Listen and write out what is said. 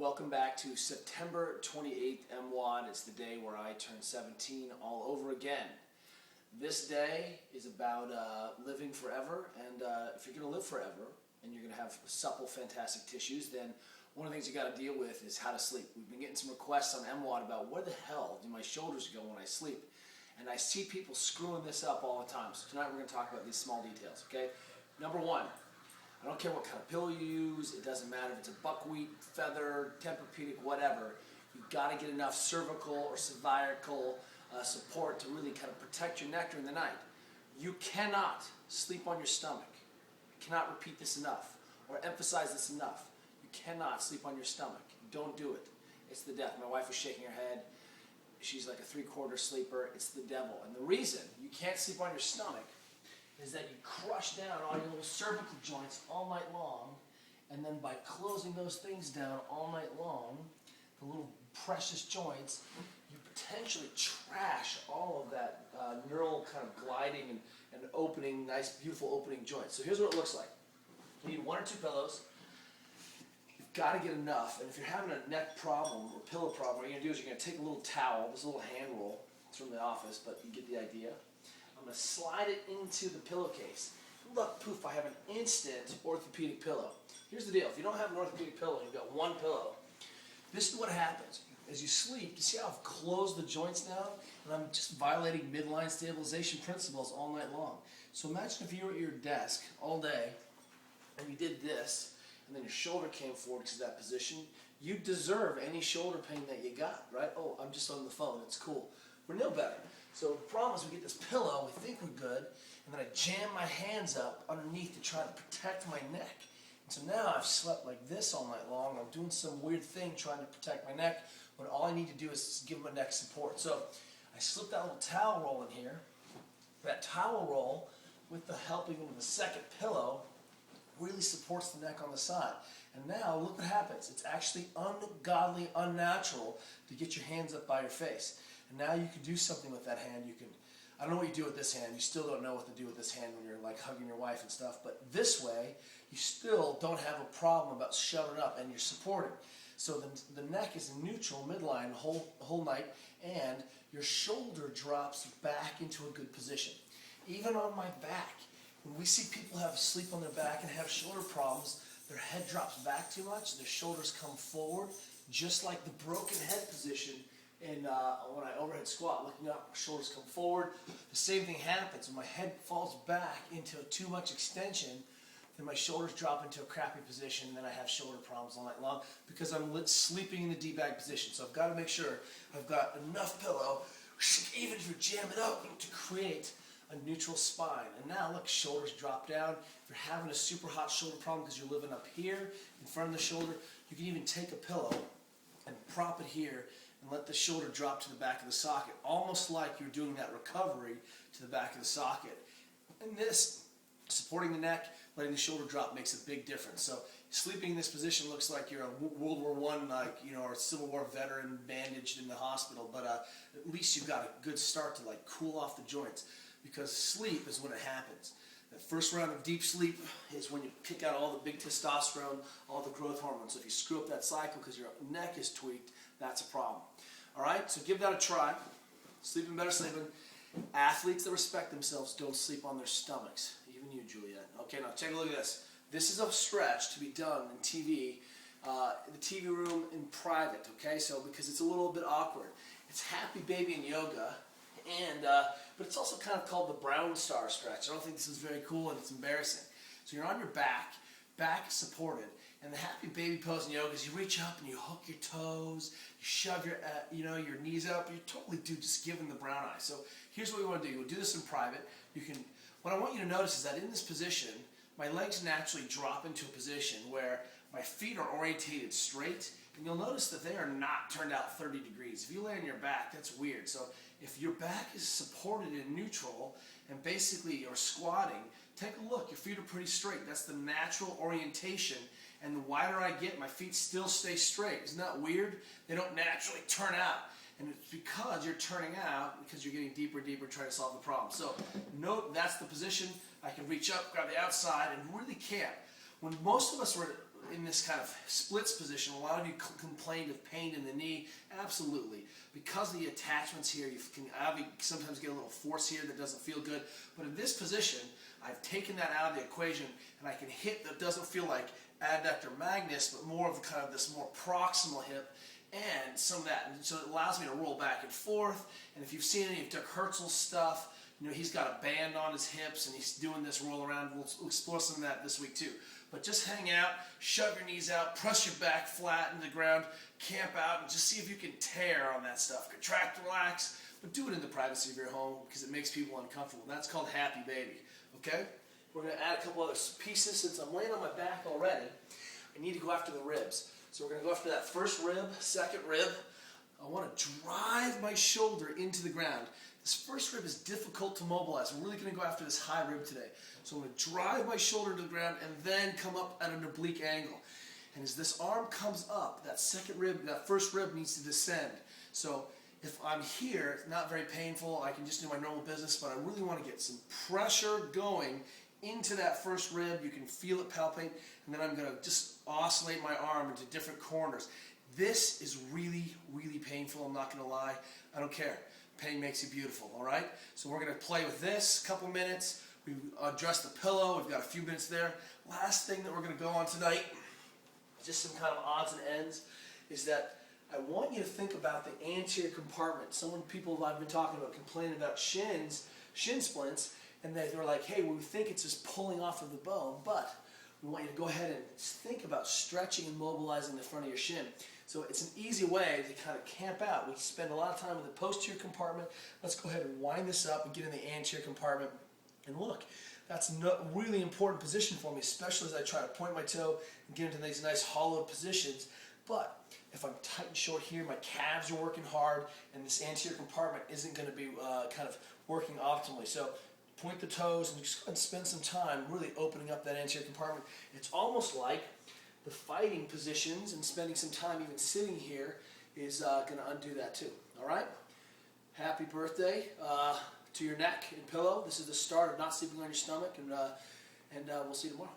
Welcome back to September 28th MWOD. It's the day where I turn 17 all over again. This day is about living forever, and if you're going to live forever and you're going to have supple, fantastic tissues, then one of the things you got to deal with is how to sleep. We've been getting some requests on MWOD about where the hell do my shoulders go when I sleep, and I see people screwing this up all the time. So tonight we're going to talk about these small details. Okay, number one. I don't care what kind of pillow you use, it doesn't matter if it's a buckwheat, feather, Tempur-Pedic, whatever. You've got to get enough cervical or cervical support to really kind of protect your neck during the night. You cannot sleep on your stomach. I cannot repeat this enough or emphasize this enough. You cannot sleep on your stomach. Don't do it. It's the death. My wife is shaking her head. She's like a three-quarter sleeper. It's the devil. And the reason you can't sleep on your stomach is that you crush down all your little cervical joints all night long, and then by closing those things down all night long, the little precious joints, you potentially trash all of that neural kind of gliding and opening, nice, beautiful opening joints. So here's what it looks like. You need one or two pillows. You've got to get enough, and if you're having a neck problem or pillow problem, what you're going to do is you're going to take a little towel, this little hand roll. It's from the office, but you get the idea. I'm going to slide it into the pillowcase. Look, poof, I have an instant orthopedic pillow. Here's the deal. If you don't have an orthopedic pillow, you've got one pillow. This is what happens. As you sleep, you see how I've closed the joints down? And I'm just violating midline stabilization principles all night long. So imagine if you were at your desk all day and you did this, and then your shoulder came forward to that position. You deserve any shoulder pain that you got, right? Oh, I'm just on the phone. It's cool. We're no better. So the problem is we get this pillow, we think we're good, and then I jam my hands up underneath to try to protect my neck. And so now I've slept like this all night long. I'm doing some weird thing trying to protect my neck, when all I need to do is give my neck support. So I slip that little towel roll in here. That towel roll, with the helping of the second pillow, really supports the neck on the side. And now look what happens. It's actually ungodly, unnatural to get your hands up by your face. And now you can do something with that hand. You can, I don't know what you do with this hand. You still don't know what to do with this hand when you're like hugging your wife and stuff. But this way, you still don't have a problem about shoving it up, and you're supporting. So the neck is in neutral midline the whole night, and your shoulder drops back into a good position. Even on my back, when we see people have sleep on their back and have shoulder problems, their head drops back too much, their shoulders come forward, just like the broken head position. And when I overhead squat, looking up, my shoulders come forward. The same thing happens. When my head falls back into too much extension, then my shoulders drop into a crappy position, and then I have shoulder problems all night long because I'm sleeping in the D-bag position. So I've got to make sure I've got enough pillow, even if you jam it up, to create a neutral spine. And now look, shoulders drop down. If you're having a super hot shoulder problem because you're living up here in front of the shoulder, you can even take a pillow and prop it here and let the shoulder drop to the back of the socket, almost like you're doing that recovery to the back of the socket. And this, supporting the neck, letting the shoulder drop, makes a big difference. So sleeping in this position looks like you're a World War I, like, or a Civil War veteran bandaged in the hospital, but at least you've got a good start to like cool off the joints, because sleep is when it happens. The first round of deep sleep is when you kick out all the big testosterone, all the growth hormones. So if you screw up that cycle because your neck is tweaked, that's a problem. All right, so give that a try. Sleeping better sleeping. Athletes that respect themselves don't sleep on their stomachs. Even you, Juliet. Okay, now take a look at this. This is a stretch to be done in TV, in the TV room in private, okay? So because it's a little bit awkward. It's happy baby in yoga, and but it's also kind of called the brown star stretch. I don't think this is very cool, and it's embarrassing. So you're on your back is supported, and the happy baby pose in yoga is you reach up and you hook your toes, you shove your your knees up. You totally do just giving the brown eye. So here's what we want to do. We'll do this in private. What I want you to notice is that in this position, my legs naturally drop into a position where my feet are orientated straight, and you'll notice that they are not turned out 30 degrees. If you lay on your back, that's weird. So if your back is supported in neutral and basically you're squatting, take a look. Your feet are pretty straight. That's the natural orientation. And the wider I get, my feet still stay straight. Isn't that weird? They don't naturally turn out. And it's because you're turning out, because you're getting deeper and deeper trying to solve the problem. So note that's the position. I can reach up, grab the outside, and really camp. When most of us were in this kind of splits position. A lot of you complained of pain in the knee. Absolutely. Because of the attachments here, you can sometimes get a little force here that doesn't feel good. But in this position, I've taken that out of the equation, and I can hit that doesn't feel like adductor magnus, but more of kind of this more proximal hip and some of that. And so it allows me to roll back and forth. And if you've seen any of Dick Herzl's stuff, you know, he's got a band on his hips and he's doing this roll around. We'll explore some of that this week too. But just hang out, shove your knees out, press your back flat into the ground, camp out, and just see if you can tear on that stuff. Contract, relax, but do it in the privacy of your home because it makes people uncomfortable. And that's called happy baby, okay? We're going to add a couple other pieces. Since I'm laying on my back already, I need to go after the ribs. So we're going to go after that first rib, second rib. I want to drive my shoulder into the ground. This first rib is difficult to mobilize. I'm really going to go after this high rib today. So I'm going to drive my shoulder to the ground and then come up at an oblique angle. And as this arm comes up, that second rib, that first rib needs to descend. So if I'm here, it's not very painful. I can just do my normal business, but I really want to get some pressure going into that first rib. You can feel it palpate, and then I'm going to just oscillate my arm into different corners. This is really, really painful. I'm not going to lie. I don't care. Pain makes you beautiful, all right? So we're going to play with this a couple minutes. We address the pillow. We've got a few minutes there. Last thing that we're going to go on tonight, just some kind of odds and ends, is that I want you to think about the anterior compartment. Some people I've been talking about complaining about shin splints, and they were like, hey, well, we think it's just pulling off of the bone, but we want you to go ahead and think about stretching and mobilizing the front of your shin. So it's an easy way to kind of camp out. We spend a lot of time in the posterior compartment. Let's go ahead and wind this up and get in the anterior compartment. And look, that's a really important position for me, especially as I try to point my toe and get into these nice hollowed positions. But if I'm tight and short here, my calves are working hard, and this anterior compartment isn't going to be kind of working optimally. So point the toes and just go ahead and spend some time really opening up that anterior compartment. It's almost like the fighting positions and spending some time even sitting here is going to undo that too. All right? Happy birthday to your neck and pillow. This is the start of not sleeping on your stomach, and we'll see you tomorrow.